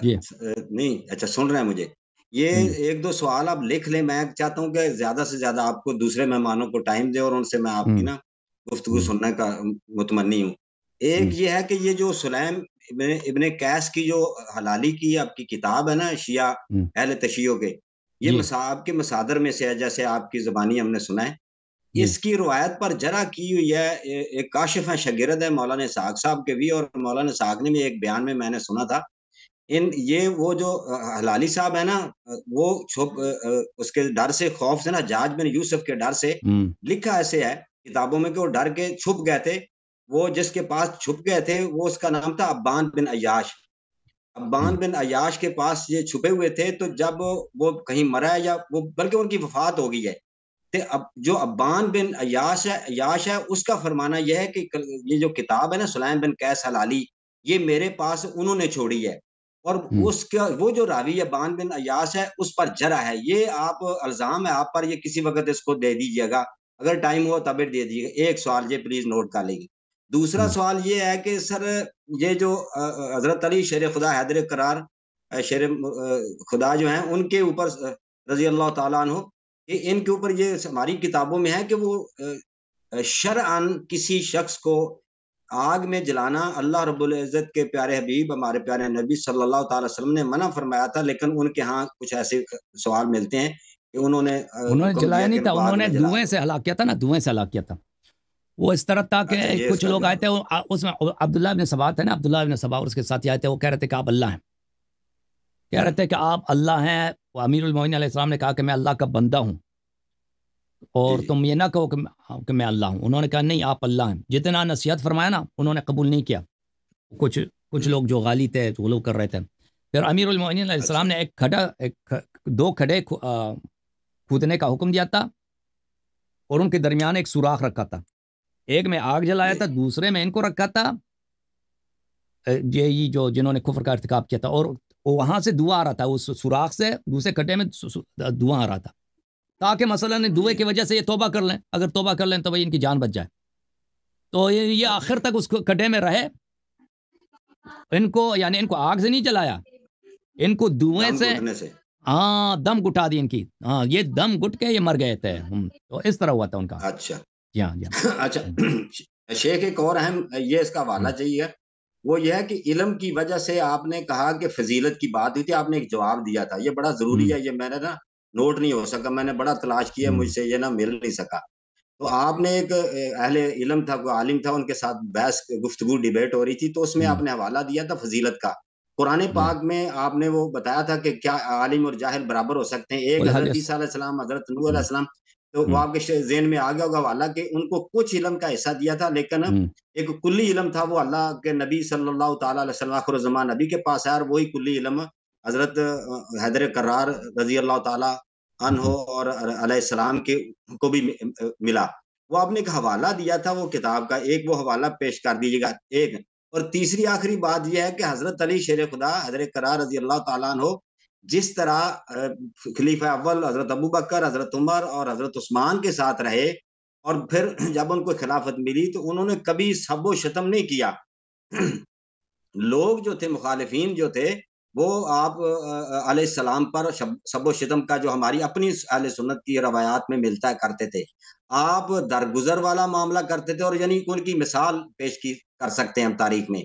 جی نہیں اچھا سن رہے ہیں مجھے؟ یہ ایک دو سوال آپ لکھ لیں، میں چاہتا ہوں کہ زیادہ سے زیادہ آپ کو دوسرے مہمانوں کو ٹائم دے اور ان سے میں آپ کی نا گفتگو سننے کا متمنی ہوں۔ ایک یہ ہے کہ یہ جو سلیم ابن قیس کی جو حلالی کی آپ کی کتاب ہے نا، شیعہ اہل تشیع کے، یہ آپ کے مصادر میں سے ہے، جیسے آپ کی زبانی ہم نے سنا ہے۔ اس کی روایت پر جرح کی ہوئی ہے، ایک کاشف ہے، شاگرد ہے مولانا اسحاق صاحب کے بھی، اور مولانا اسحاق نے بھی ایک بیان میں نے سنا تھا یہ وہ جو حلالی صاحب ہے نا، وہ چھپ اس کے ڈر سے، خوف سے نا، حجاج بن یوسف کے ڈر سے، لکھا ایسے ہے کتابوں میں کہ وہ ڈر کے چھپ گئے تھے۔ وہ جس کے پاس چھپ گئے تھے وہ اس کا نام تھا ابان بن عیاش۔ ابان بن عیاش کے پاس یہ چھپے ہوئے تھے، تو جب وہ کہیں مرا ہے یا وہ بلکہ ان کی وفات ہو گئی ہے، اب جو ابان بن عیاش ہے اس کا فرمانا یہ ہے کہ یہ جو کتاب ہے نا سلیم بن قیس حلالی، یہ میرے پاس انہوں نے چھوڑی ہے، اور اس کا وہ جو راوی ابان بن عیاش ہے اس پر جرح ہے۔ یہ آپ الزام ہے آپ پر، یہ کسی وقت اس کو دے دیجیے گا، اگر ٹائم ہو تب دے دیجیے گا۔ ایک سوال یہ پلیز نوٹ کر لیجیے۔ دوسرا سوال یہ ہے کہ سر یہ جو حضرت علی شیر خدا حیدر قرار شیر خدا جو ہیں، ان کے اوپر رضی اللہ تعالیٰ عنہ، کہ ان کے اوپر یہ ہماری کتابوں میں ہے کہ وہ شرعاً کسی شخص کو آگ میں جلانا اللہ رب العزت کے پیارے حبیب ہمارے پیارے نبی صلی اللہ تعالی وسلم نے منع فرمایا تھا، لیکن ان کے ہاں کچھ ایسے سوال ملتے ہیں کہ انہوں نے جلایا نہیں تھا، انہوں نے دھوئیں سے ہلاک کیا تھا نا، دھوئیں سے ہلاک کیا تھا۔ وہ اس طرح تھا کہ کچھ لوگ آئے تھے، اس میں عبداللہ ابن سبا تھے نا، عبداللہ ابن سبا اور اس کے ساتھ آئے تھے، وہ کہہ رہے تھے کہ آپ اللہ ہیں، کہہ رہے تھے کہ آپ اللہ ہیں۔ وہ امیر المومنین علیہ السلام نے کہا کہ میں اللہ کا بندہ ہوں، اور تم یہ نہ کہو کہ میں اللہ ہوں۔ انہوں نے کہا نہیں، آپ اللہ ہیں۔ جتنا نصیحت فرمایا نا انہوں نے قبول نہیں کیا، کچھ لوگ جو غالی تھے، غلو کر رہے تھے۔ پھر امیر المومنین علیہ السلام نے دو کھڈے کھودنے کا حکم دیا تھا، اور ان کے درمیان ایک سوراخ رکھا تھا، ایک میں آگ جلایا تھا، دوسرے میں ان کو رکھا تھا، یہ جو جنہوں نے کفر کا ارتکاب کیا تھا، اور وہاں سے دھواں آ رہا تھا، اس سوراخ سے دوسرے کھڈے میں دھواں آ رہا تھا، تاکہ مثلا دھوئے کی وجہ سے یہ توبہ کر لیں، اگر توبہ کر لیں تو بھائی ان کی جان بچ جائے۔ تو یہ آخر تک اس کھڈے میں رہے، ان کو آگ سے نہیں جلایا، ان کو دھوئیں سے دم گٹا دی ان کی، یہ دم گٹ کے یہ مر گئے تھے۔ تو اس طرح ہوا تھا ان کا۔ اچھا اچھا شیخ، ایک اور اہم یہ اس کا حوالہ چاہیے، وہ یہ ہے کہ علم کی وجہ سے آپ نے کہا کہ فضیلت کی بات ہوئی تھی، آپ نے ایک جواب دیا تھا، یہ بڑا ضروری ہے، یہ میں نے نا نوٹ نہیں ہو سکا، میں نے بڑا تلاش کیا، مجھ سے یہ نہ مل نہیں سکا۔ تو آپ نے ایک اہل علم تھا، کوئی عالم تھا، ان کے ساتھ بحث گفتگو ڈیبیٹ ہو رہی تھی، تو اس میں آپ نے حوالہ دیا تھا فضیلت کا۔ قرآن پاک میں آپ نے وہ بتایا تھا کہ کیا عالم اور جاہل برابر ہو سکتے ہیں، ایک حضرت عیسیٰ علیہ السلام، حضرت نوح علیہ السلام، تو وہ آپ کے ذہن میں آ گیا ہوگا حوالہ کہ ان کو کچھ علم کا حصہ دیا تھا، لیکن ایک کلی علم تھا وہ اللہ کے نبی صلی اللہ تعالیٰ علیہ وسلم آخر الزمان نبی کے پاس ہے، اور وہی کلی علم حضرت حیدر قرار رضی اللہ تعالیٰ عنہ اور علیہ السلام کے کو بھی ملا۔ وہ آپ نے ایک حوالہ دیا تھا وہ کتاب کا، ایک وہ حوالہ پیش کر دیجیے گا ایک۔ اور تیسری آخری بات یہ ہے کہ حضرت علی شیر خدا حیدر قرار رضی اللہ تعالیٰ عنہ جس طرح خلیفہ اول حضرت ابو بکر، حضرت عمر اور حضرت عثمان کے ساتھ رہے، اور پھر جب ان کو خلافت ملی تو انہوں نے کبھی سب و شتم نہیں کیا۔ لوگ جو تھے، مخالفین جو تھے، وہ آپ علیہ السلام پر سب و شتم کا جو ہماری اپنی اہل سنت کی روایات میں ملتا ہے کرتے تھے، آپ درگزر والا معاملہ کرتے تھے، اور یعنی ان کی مثال پیش کر سکتے ہیں ہم تاریخ میں۔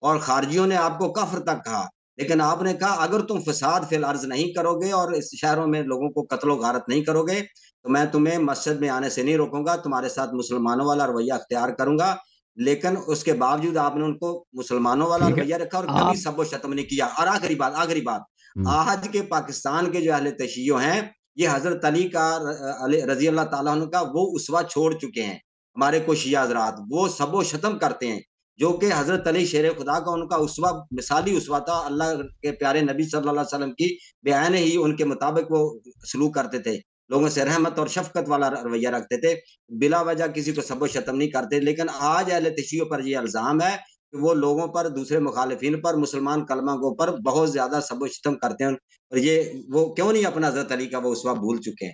اور خارجیوں نے آپ کو کفر تک کہا، لیکن آپ نے کہا اگر تم فساد فی الارض نہیں کرو گے اور اس شہروں میں لوگوں کو قتل و غارت نہیں کرو گے تو میں تمہیں مسجد میں آنے سے نہیں روکوں گا، تمہارے ساتھ مسلمانوں والا رویہ اختیار کروں گا۔ لیکن اس کے باوجود آپ نے ان کو مسلمانوں والا رویہ رکھا اور کبھی سب و شتم نہیں کیا۔ اور آخری بات آج کے پاکستان کے جو اہل تشیع ہیں، یہ حضرت علی کا رضی اللہ تعالیٰ عنہ کا وہ اسوہ چھوڑ چکے ہیں۔ ہمارے کو شیعہ حضرات وہ سب و شتم کرتے ہیں، جو کہ حضرت علی شیر خدا کا ان کا اسوہ، مثالی اسوہ تھا، اللہ کے پیارے نبی صلی اللہ علیہ وسلم کی بیان ہی ان کے مطابق وہ سلوک کرتے تھے، لوگوں سے رحمت اور شفقت والا رویہ رکھتے تھے، بلا وجہ کسی کو سب و شتم نہیں کرتے۔ لیکن آج اہل تشیع پر یہ الزام ہے کہ وہ لوگوں پر، دوسرے مخالفین پر، مسلمان کلمہ گو پر بہت زیادہ سب و شتم کرتے ہیں، اور یہ وہ کیوں نہیں اپنا حضرت علی کا وہ اسوہ بھول چکے ہیں۔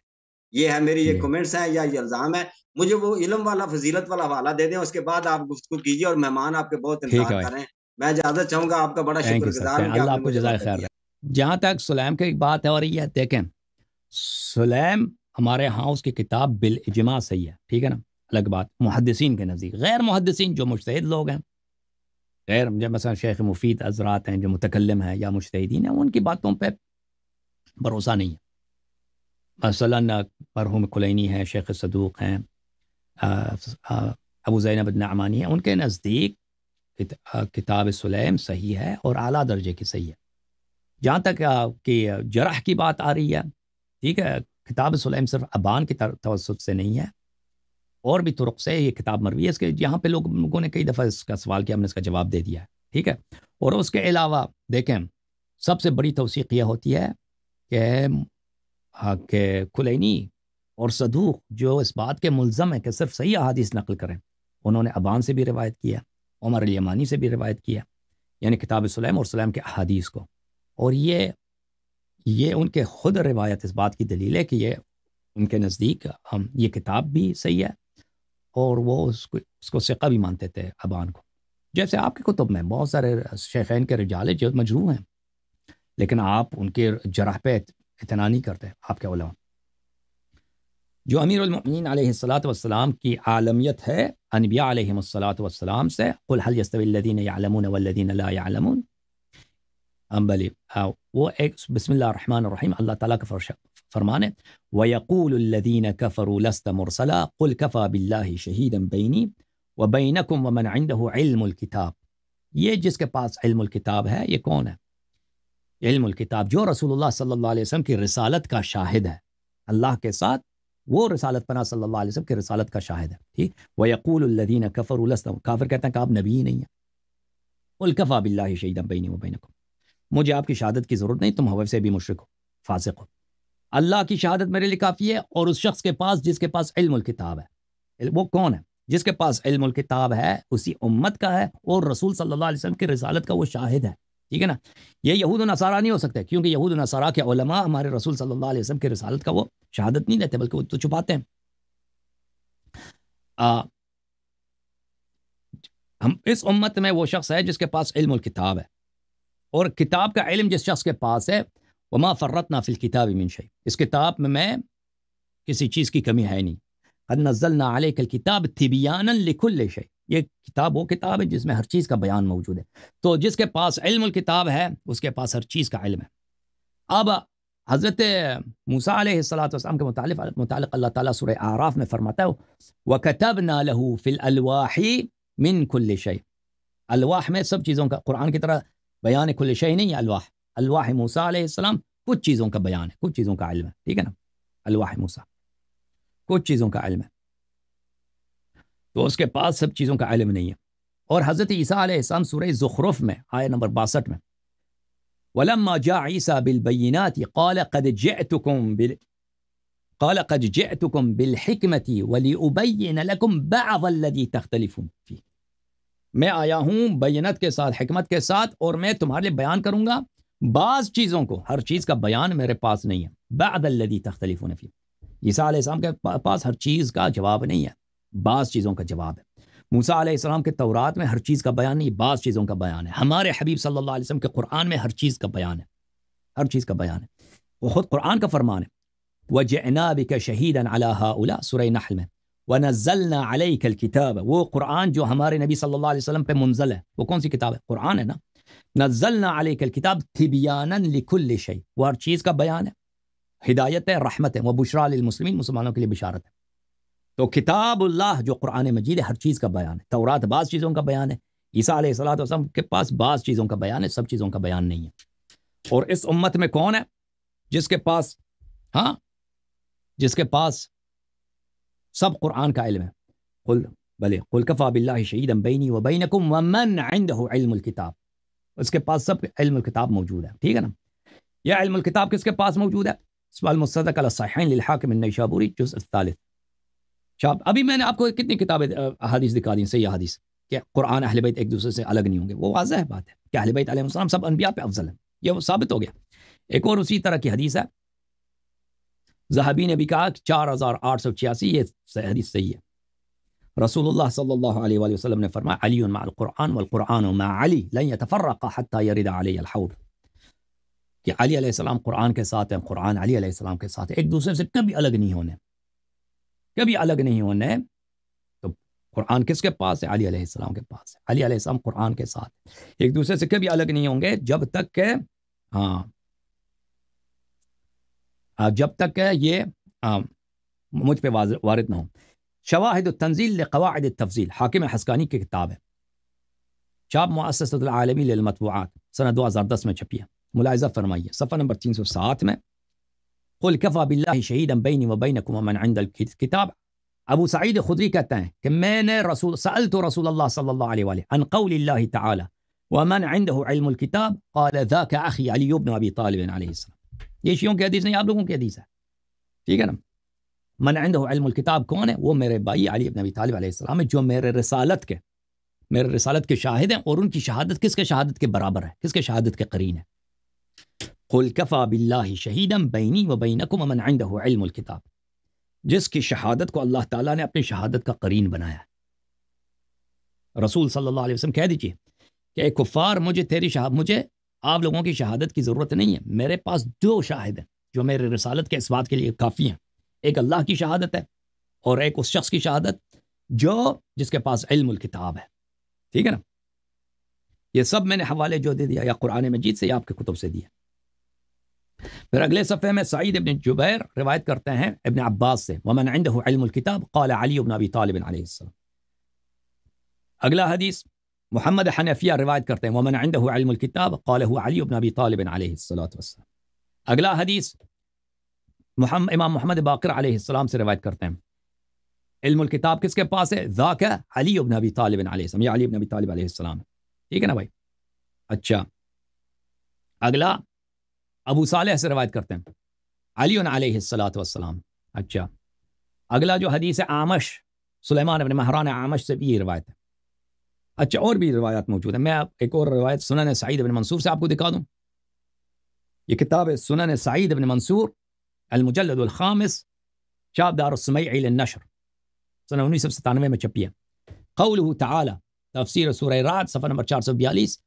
یہ ہے میری یہ کمنٹس ہیں یا یہ الزام ہے۔ مجھے وہ علم والا، فضیلت والا حوالہ دے دیں، اس کے بعد آپ گفتگو کیجیے، اور مہمان آپ کے بہت انتظار کر رہے ہیں۔ میں اجازت چاہوں گا، آپ کا بڑا شکر گزار ہوں کہ اللہ آپ کو جزائے خیر دے۔ جہاں تک سلیم کی بات ہے، اور یہ دیکھیں سلیم ہمارے ہاں اس کی کتاب بالاجماع صحیح ہے، ٹھیک ہے نا، الگ بات محدثین کے نزدیک، غیر محدثین جو مجتہد لوگ ہیں، غیر مثلا شیخ مفید حضرات ہیں جو متکلم ہیں یا مجتہدین ہیں، ان کی باتوں پہ بھروسہ نہیں ہے۔ مثلا مرحوم کلینی ہیں، شیخ صدوق ہیں، ابو زینب النعمانی ہیں، ان کے نزدیک کتاب سلیم صحیح ہے اور اعلیٰ درجے کی صحیح ہے۔ جہاں تک کہ جرح کی بات آ رہی ہے، ٹھیک ہے، کتاب سلیم صرف ابان کی توسط سے نہیں ہے، اور بھی طرق سے یہ کتاب مروی ہے۔ اس کے یہاں پہ لوگوں نے کئی دفعہ اس کا سوال کیا، ہم نے اس کا جواب دے دیا ہے، ٹھیک ہے۔ اور اس کے علاوہ دیکھیں سب سے بڑی توثیق یہ ہوتی ہے کہ کلینی اور صدوق جو اس بات کے ملزم ہیں کہ صرف صحیح احادیث نقل کریں، انہوں نے ابان سے بھی روایت کیا، عمر الیمانی سے بھی روایت کیا، یعنی کتاب سلیم اور سلیم کے احادیث کو، اور یہ ان کے خود روایت اس بات کی دلیل ہے کہ یہ ان کے نزدیک یہ کتاب بھی صحیح ہے، اور وہ اس کو ثقہ بھی مانتے تھے ابان کو۔ جیسے آپ کے کتب میں بہت سارے شیخین کے رجال جو مجروح ہیں، لیکن آپ ان کے جرح پہ اعتنا نہیں کرتے، آپ کے علماء۔ جو امیر المؤمنین علیہ الصلاۃ والسلام کی عالمیت ہے انبیاء علیہم الصلاۃ والسلام سے، قل هل يستوي الذين يعلمون والذين لا يعلمون، بلی وہ ایک بسم اللہ الرحمن الرحیم اللہ تعالیٰ کا فرمان ہے، وَيَقُولُ الَّذِينَ كَفَرُوا لَسْتَ مُرْسَلًا قُلْ كَفَى بِاللَّهِ شَهِيدًا بَيْنِي وَبَيْنَكُمْ وَمَنْ عِنْدَهُ عِلْمُ الْكِتَابِ۔ یہ جس کے پاس علم الکتاب ہے، یہ کون ہے؟ علم الکتاب جو رسول اللہ صلی اللہ علیہ وسلم کی رسالت کا شاہد ہے، اللہ کے ساتھ وہ رسالت پناہ صلی اللہ علیہ وسلم کی رسالت کا شاہد ہے، ٹھیک۔ وَيَقُولُ الَّذِينَ كَفَرُوا لَسْتَ، کافر کہتے ہیں کہ آپ نبی ہی نہیں ہیں، قُلْ كَفَى بِاللَّهِ شَهِيدًا بَيْنِي وَبَيْنَكُمْ، مجھے آپ کی شہادت کی ضرورت نہیں، تم ہوے سے بھی مشرک ہو، فاسق ہو، اللہ کی شہادت میرے لیے کافی ہے، اور اس شخص کے پاس جس کے پاس علم الکتاب ہے۔ وہ کون ہے؟ جس کے پاس علم الکتاب ہے اسی امت کا ہے، اور رسول صلی اللہ علیہ وسلم کی رسالت کا وہ شاہد ہے، ٹھیک ہے نا۔ یہ یہود و نصارہ نہیں ہو سکتے، کیونکہ یہود و نصارہ کے علماء ہمارے رسول صلی اللہ علیہ وسلم کی رسالت کا وہ شہادت نہیں دیتے، بلکہ وہ تو چھپاتے ہیں۔ ہم اس امت میں وہ شخص ہے جس کے پاس علم الکتاب ہے، اور کتاب کا علم جس شخص کے پاس ہے، وما فرطنا فی الکتاب من شیء، اس کتاب میں کسی چیز کی کمی ہے نہیں۔ قد نزلنا علیک الکتاب تبیانا لکل شیء، یہ کتاب وہ کتاب ہے جس میں ہر چیز کا بیان موجود ہے۔ تو جس کے پاس علم الکتاب ہے اس کے پاس ہر چیز کا علم ہے۔ اب حضرت موسیٰ علیہ السلام کے متعلق اللہ تعالیٰ سورہ اعراف میں فرماتا ہے وَكَتَبْنَا لَهُ فِي الْأَلْوَاحِ مِن كُلِّ شَيْءٍ، الواح میں سب چیزوں کا، قرآن کی طرح بیان کل شیء نہیں ہے، الواح موسیٰ علیہ السلام کچھ چیزوں کا بیان ہے، کچھ چیزوں کا علم ہے، ٹھیک ہے نا۔ الواح موسیٰ کچھ چیزوں کا علم ہے، تو اس کے پاس سب چیزوں کا علم نہیں ہے۔ اور حضرت عیسیٰ علیہ السلام سورہ زخرف میں آیت نمبر 62 میں وَلَمَّا جَاءَ عِيسَىٰ بِالْبَيِّنَاتِ قَالَ قَدْ جِئْتُكُمْ بِالْحِكْمَةِ وَلِأُبَيِّنَ لَكُمْ بَعْضَ الَّذِي تَخْتَلِفُونَ فِيهِ، میں آیا ہوں بینت کے ساتھ، حکمت کے ساتھ، اور میں تمہارے لیے بیان کروں گا بعض چیزوں کو، ہر چیز کا بیان میرے پاس نہیں ہے۔ بعض الذی تختلفون فیہ، عیسیٰ علیہ السلام کے پاس ہر چیز کا جواب نہیں ہے، بعض چیزوں کا جواب ہے۔ موسیٰ علیہ السلام کے تورات میں ہر چیز کا بیان نہیں، بعض چیزوں کا بیان ہے۔ ہمارے حبیب صلی اللہ علیہ وسلم کے قرآن میں ہر چیز کا بیان ہے، ہر چیز کا بیان ہے۔ وہ خود قرآن کا فرمان ہے وَجِئْنَا بِكَ شَهِيدًا عَلَىٰ هَٰؤُلَاءِ سورہ نحل میں، وَنَزَّلْنَا عَلَيْكَ الْكِتَابَ، وہ قرآن جو ہمارے نبی صلی اللہ علیہ وسلم پہ منزل ہے، وہ کون سی کتاب ہے؟ قرآن ہے نا۔ نزلنا علیک الکتاب تبیانا لکل شیء، وہ ہر چیز کا بیان ہے، ہدایت ہے، رحمت ہے، وہ بشرا للمسلمین، مسلمانوں کے لیے بشارت ہے۔ تو کتاب اللہ جو قرآن مجید ہے ہر چیز کا بیان ہے۔ تورات بعض چیزوں کا بیان ہے، عیسیٰ علیہ السلام کے پاس بعض چیزوں کا بیان ہے، سب چیزوں کا بیان نہیں ہے۔ اور اس امت میں کون ہے جس کے پاس جس کے پاس سب قرآن کا علم ہے؟ قل کفا باللہ شہیدا بینی و بینکم ومن عندہ علم الکتاب، اس کے پاس سب علم الکتاب موجود ہے، ٹھیک ہے نا۔ یہ علم الکتاب کس کے پاس موجود ہے؟ المستدرک علی الصحیحین للحاکم النیسابوری جزء الثالث۔ ابھی میں نے آپ کو کتنی کتابیں احادیث دکھا دی، صحیح احادیث کہ قرآن اہل بیت ایک دوسرے سے الگ نہیں ہوں گے، وہ واضح بات ہے کہ اہل بیت علیہ السلام سب انبیاء پہ افضل ہیں، یہ ثابت ہو گیا۔ ایک اور اسی طرح کی حدیث ہے، ذہبی نے بھی کہا کہ 4886 یہ حدیث صحیح ہے۔ رسول اللہ صلی اللہ علیہ وآلہ وسلم نے فرمایا علی مع القرآن والقرآن مع علی لن يتفرق حتى يرد علی الحوض، کہ علی علیہ السلام قرآن کے ساتھ ہیں، قرآن علی علیہ السلام کے ساتھ ہے، ایک دوسرے سے کبھی الگ نہیں ہونے، کبھی الگ نہیں ہونے۔ تو قرآن کس کے پاس ہے؟ علی علیہ السلام کے پاس ہے، علی علیہ السلام قرآن کے ساتھ ایک دوسرے سے کبھی الگ نہیں ہوں گے جب تک کہ جب تک کہ یہ مجھ پہ وارد نہ ہو۔ شواہد التنزیل لقواعد التفضیل، حاکم حسکانی کی کتاب ہے، چاپ مؤسسۃ العالمی للمطبوعات، سنہ 2010 میں چھپی ہے، ملاحظہ فرمائیے صفحہ نمبر 307 میں۔ قل کفا باللہ شہیدا بینی و بینکم ومن عند الکتاب، ابو سعید خدری کہتے ہیں کہ میں نے سألت رسول اللہ صلی اللہ علیہ وآلہ عن قول اللہ تعالی ومن عنده علم الكتاب قال ذاك اخی علی بن ابی طالب علیہ السلام۔ یہ شیعوں کی حدیث نہیں، آپ لوگوں کی حدیث ہے، ٹھیک ہے نا۔ من عنده علم الكتاب کون ہے؟ وہ میرے بھائی علی بن ابی طالب علیہ السلام ہے، جو میرے رسالت کے شاہد ہیں، اور ان کی شہادت کس کے شہادت کے برابر ہے؟ کس کے شہادت کے قرین ہے؟ قل کفا باللہ شہیدا بینی و بینکم ومن عنده علم الكتاب، جس کی شہادت کو اللہ تعالیٰ نے اپنی شہادت کا قرین بنایا ہے۔ رسول صلی اللہ علیہ وسلم کہہ دیجئے کہ اے کفار، مجھے آپ لوگوں کی شہادت کی ضرورت نہیں ہے، میرے پاس دو شاہد ہیں جو میرے رسالت کے اس بات کے لیے کافی ہیں، ایک اللہ کی شہادت ہے اور ایک اس شخص کی شہادت جس کے پاس علم الکتاب ہے، ٹھیک ہے نا۔ یہ سب میں نے حوالے جو دے دیا، یا قرآن مجید سے یا آپ کے کتب سے دیا۔ پھر اگلے صفحے میں سعید ابن جبیر روایت کرتے ہیں ابن عباس سے، ومن عنده علم الكتاب قال علی بن ابی طالب علیہ السلام۔ اگلا حدیث محمد حنفیہ روایت کرتے ہیں، ومن عنده علم الكتاب قال هو علی بن ابی طالب علیہ السلام۔ اگلا حدیث امام محمد باقر علیہ السلام سے روایت کرتے ہیں، علم الکتاب کس کے پاس ہے؟ ذاک علی بن ابی طالب علیہ السلام، یہ علی بن ابی طالب علیہ السلام ہے، ٹھیک ہے نا بھائی۔ اچھا، اگلا ابو صالح سے روایت کرتے ہیں، علی علیہ السلام۔ اچھا، اگلا جو حدیث ہے عامش، سلیمان بن مہران عامش سے بھی یہ روایت ہے۔ اچھا، اور بھی روایات موجود ہیں، میں ایک اور روایت سنن سعید بن منصور سے آپ کو دکھا دوں۔ یہ کتاب ہے سنن سعید بن منصور المجلد الخامس، چاپ دار السمیعی للنشر، سنہ 1997 میں چھپی ہے۔ قوله تعالی، تفسیر سورہ رعد، صفحہ نمبر 442،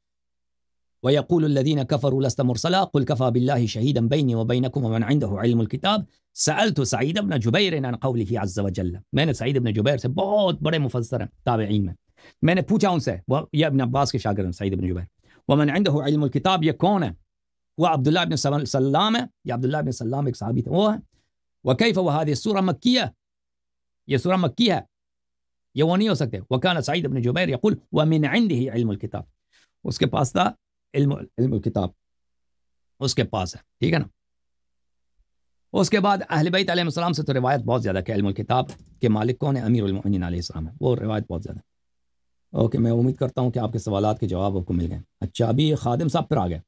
وَيَقُولُ الَّذِينَ كَفَرُوا لَسْتَ مُرْسَلًا قُلْ كَفَى بِاللَّهِ شَهِيدًا بَيْنِي وَبَيْنَكُمْ وَمَنْ عِندَهُ عِلْمُ الْكِتَابِ سَأَلْتُ سعید بن جبیر عن قوله عز وجل، میں نے سعید بن جبیر سے، بہت بڑے مفسر ہیں تابعین میں نے پوچھا ان سے، یہ ابن عباس کے شاگرد ہیں سعید بن جبیر، ومن عنده علم الكتاب، یہ کون ہے؟ وہ عبداللہ بن سلام ہے، یا عبداللہ بن سلام ایک صحابی تھے، وہ ہے۔ وَكَيْفَ وَهَذِهِ السُّورَةُ مَكِّيَّةٌ، یہ سورہ مکی ہے، یہ وہ نہیں ہو سکتے۔ وَكَانَ سعید بن جبیر يقول وَمِنْ عِنْدِهِ علم الكتاب، اس کے پاس تھا علم الکتاب، اس کے پاس ہے، ٹھیک ہے نا۔ اس کے بعد اہل بیت علیہ السلام سے تو روایت بہت زیادہ کہ علم الکتاب کے مالک کون ہے؟ امیر المؤمنین علیہ السلام ہے، وہ روایت بہت زیادہ۔ اوکے، میں امید کرتا ہوں کہ آپ کے سوالات کے جواب آپ کو مل گئے۔ اچھا، ابھی خادم صاحب پھر آ گئے۔